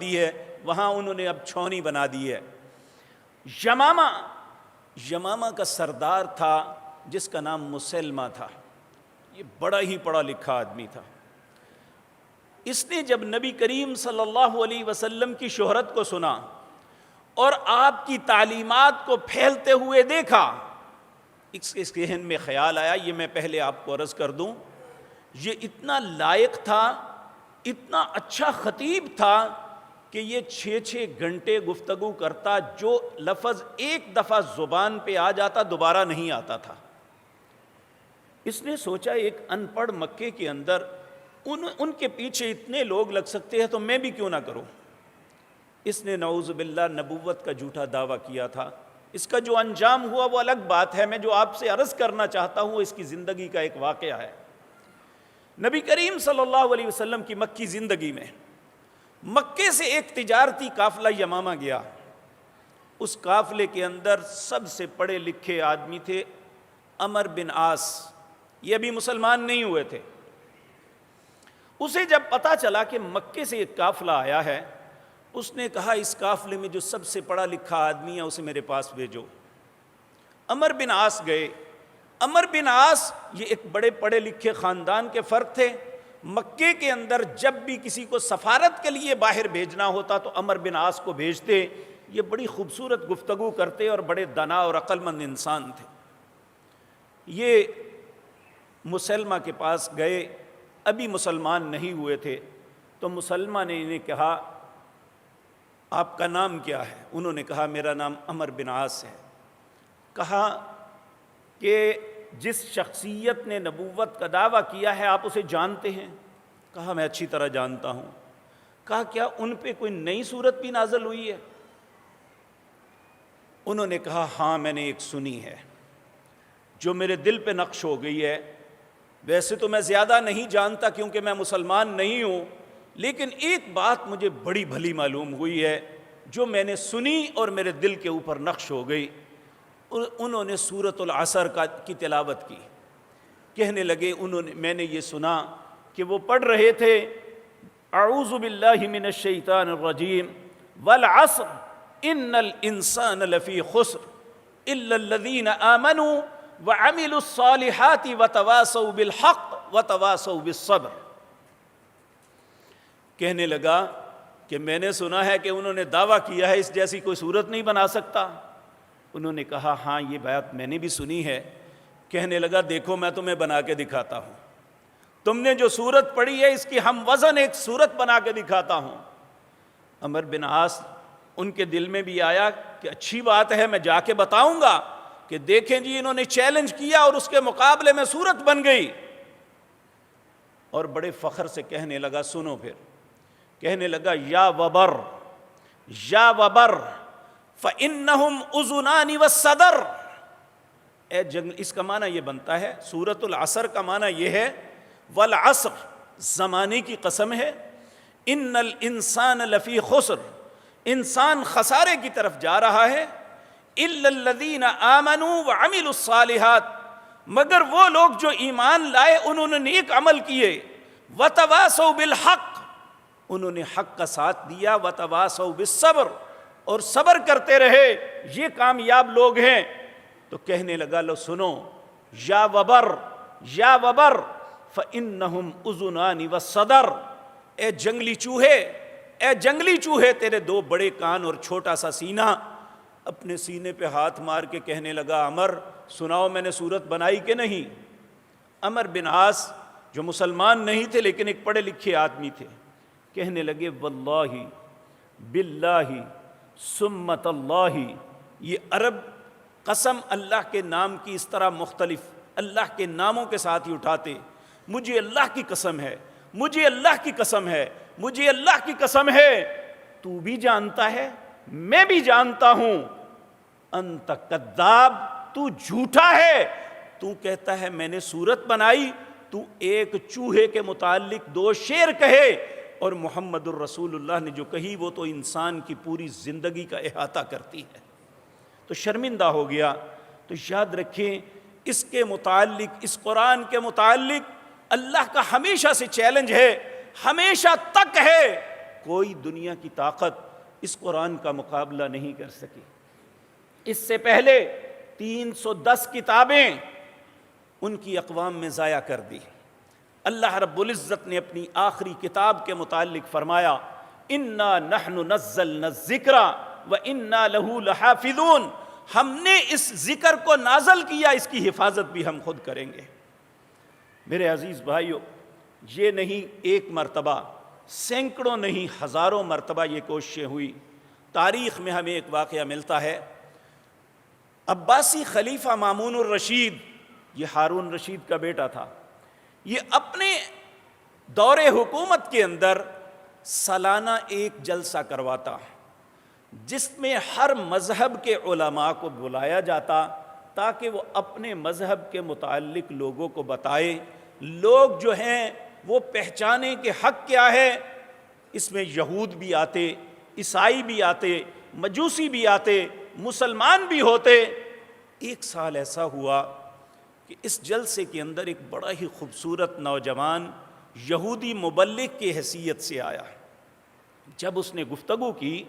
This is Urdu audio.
آبادی ہے وہاں انہوں نے اب چھاؤنی بنا دی ہے۔ یمامہ کا سردار تھا جس کا نام مسلمہ تھا، یہ بڑا ہی پڑھا لکھا آدمی تھا۔ اس نے جب نبی کریم صلی اللہ علیہ وسلم کی شہرت کو سنا اور آپ کی تعلیمات کو پھیلتے ہوئے دیکھا، اس کے ذہن میں خیال آیا، یہ میں پہلے آپ کو عرض کر دوں، یہ اتنا لائق تھا، اتنا اچھا خطیب تھا کہ یہ 6 گھنٹے گفتگو کرتا، جو لفظ ایک دفعہ زبان پہ آ جاتا دوبارہ نہیں آتا تھا۔ اس نے سوچا ایک ان پڑھ مکے کے اندر ان کے پیچھے اتنے لوگ لگ سکتے ہیں تو میں بھی کیوں نہ کروں۔ اس نے نعوذ باللہ نبوت کا جھوٹا دعویٰ کیا تھا۔ اس کا جو انجام ہوا وہ الگ بات ہے، میں جو آپ سے عرض کرنا چاہتا ہوں اس کی زندگی کا ایک واقعہ ہے۔ نبی کریم صلی اللہ علیہ وسلم کی مکی زندگی میں مکے سے ایک تجارتی قافلہ یمامہ گیا۔ اس قافلے کے اندر سب سے پڑھے لکھے آدمی تھے عمر بن عاص، یہ ابھی مسلمان نہیں ہوئے تھے۔ اسے جب پتا چلا کہ مکے سے ایک قافلہ آیا ہے، اس نے کہا اس قافلے میں جو سب سے پڑھا لکھا آدمی ہے اسے میرے پاس بھیجو۔ عمر بن عاص گئے۔ عمر بن عاص یہ ایک بڑے پڑھے لکھے خاندان کے فرد تھے۔ مکے کے اندر جب بھی کسی کو سفارت کے لیے باہر بھیجنا ہوتا تو عمر بن عاص کو بھیجتے۔ یہ بڑی خوبصورت گفتگو کرتے اور بڑے دانا اور عقل مند انسان تھے۔ یہ مسلمہ کے پاس گئے، ابھی مسلمان نہیں ہوئے تھے، تو مسلمہ نے انہیں کہا آپ کا نام کیا ہے؟ انہوں نے کہا میرا نام عمر بن عاص ہے۔ کہا کہ جس شخصیت نے نبوت کا دعویٰ کیا ہے آپ اسے جانتے ہیں؟ کہا میں اچھی طرح جانتا ہوں۔ کہا کیا ان پہ کوئی نئی صورت بھی نازل ہوئی ہے؟ انہوں نے کہا ہاں میں نے ایک سنی ہے جو میرے دل پہ نقش ہو گئی ہے۔ ویسے تو میں زیادہ نہیں جانتا کیونکہ میں مسلمان نہیں ہوں، لیکن ایک بات مجھے بڑی بھلی معلوم ہوئی ہے جو میں نے سنی اور میرے دل کے اوپر نقش ہو گئی۔ انہوں نے سورۃ العصر کی تلاوت کی۔ کہنے لگے میں نے یہ سنا کہ وہ پڑھ رہے تھے اعوذ باللہ من الشیطان الرجیم والعصر ان الانسان لفی خسر الا الذین آمنوا وعملوا الصالحات وتواصوا بالحق وتواصوا بالصبر۔ کہنے لگا کہ میں نے سنا ہے کہ انہوں نے دعویٰ کیا ہے اس جیسی کوئی صورت نہیں بنا سکتا۔ انہوں نے کہا ہاں یہ بات میں نے بھی سنی ہے۔ کہنے لگا دیکھو میں تمہیں بنا کے دکھاتا ہوں، تم نے جو صورت پڑھی ہے اس کی ہم وزن ایک صورت بنا کے دکھاتا ہوں۔ عمر بن عاص ان کے دل میں بھی آیا کہ اچھی بات ہے، میں جا کے بتاؤں گا کہ دیکھیں جی انہوں نے چیلنج کیا اور اس کے مقابلے میں صورت بن گئی۔ اور بڑے فخر سے کہنے لگا سنو، پھر کہنے لگا یا وبر فَإِنَّهُمْ أُذُنَانِ وَالصَّدْرُ۔ اے جنگل، اس کا معنی یہ بنتا ہے، سورۃ العصر کا معنی یہ ہے والعصر، زمانے کی قسم ہے، ان الانسان لفی خسر، انسان خسارے کی طرف جا رہا ہے، الا الذین آمنوا وعملوا الصالحات، مگر وہ لوگ جو ایمان لائے انہوں نے نیک عمل کیے، وتواصوا بالحق، انہوں نے حق کا ساتھ دیا، وتواصوا بالصبر، اور صبر کرتے رہے، یہ کامیاب لوگ ہیں۔ تو کہنے لگا لو سنو یا وبر فإنہم اذنان والصدر، اے جنگلی چوہے تیرے 2 بڑے کان اور چھوٹا سا سینہ۔ اپنے سینے پہ ہاتھ مار کے کہنے لگا عمر سناؤ میں نے صورت بنائی کہ نہیں؟ عمر بن عاص جو مسلمان نہیں تھے لیکن ایک پڑھے لکھے آدمی تھے، کہنے لگے واللہ باللہ سمت اللہ، یہ عرب قسم اللہ کے نام کی اس طرح مختلف اللہ کے ناموں کے ساتھ ہی اٹھاتے، مجھے اللہ کی قسم ہے، مجھے اللہ کی قسم ہے، مجھے اللہ کی قسم ہے، تو بھی جانتا ہے میں بھی جانتا ہوں، انت کذاب، تو جھوٹا ہے، تو کہتا ہے میں نے صورت بنائی، تو ایک چوہے کے متعلق 2 شعر کہے، اور محمد الرسول اللہ نے جو کہی وہ تو انسان کی پوری زندگی کا احاطہ کرتی ہے۔ تو شرمندہ ہو گیا۔ تو یاد رکھیں اس کے متعلق، اس قرآن کے متعلق اللہ کا ہمیشہ سے چیلنج ہے، ہمیشہ تک ہے کوئی دنیا کی طاقت اس قرآن کا مقابلہ نہیں کر سکی۔ اس سے پہلے 310 کتابیں ان کی اقوام میں ضائع کر دی۔ اللہ رب العزت نے اپنی آخری کتاب کے متعلق فرمایا اِنَّا نَحْنُ نَزَّلْنَا الذِّكْرَ وَإِنَّا لَهُ لَحَافِظُونَ، ہم نے اس ذکر کو نازل کیا، اس کی حفاظت بھی ہم خود کریں گے۔ میرے عزیز بھائیو، یہ نہیں ایک مرتبہ، سینکڑوں نہیں ہزاروں مرتبہ یہ کوششیں ہوئی۔ تاریخ میں ہمیں ایک واقعہ ملتا ہے، عباسی خلیفہ مامون الرشید، یہ ہارون رشید کا بیٹا تھا، یہ اپنے دور حکومت کے اندر سالانہ ایک جلسہ کرواتا جس میں ہر مذہب کے علماء کو بلایا جاتا تاکہ وہ اپنے مذہب کے متعلق لوگوں کو بتائے، لوگ جو ہیں وہ پہچانیں کہ حق کیا ہے۔ اس میں یہود بھی آتے، عیسائی بھی آتے، مجوسی بھی آتے، مسلمان بھی ہوتے۔ ایک سال ایسا ہوا کہ اس جلسے کے اندر ایک بڑا ہی خوبصورت نوجوان یہودی مبلغ کی حیثیت سے آیا۔ جب اس نے گفتگو کی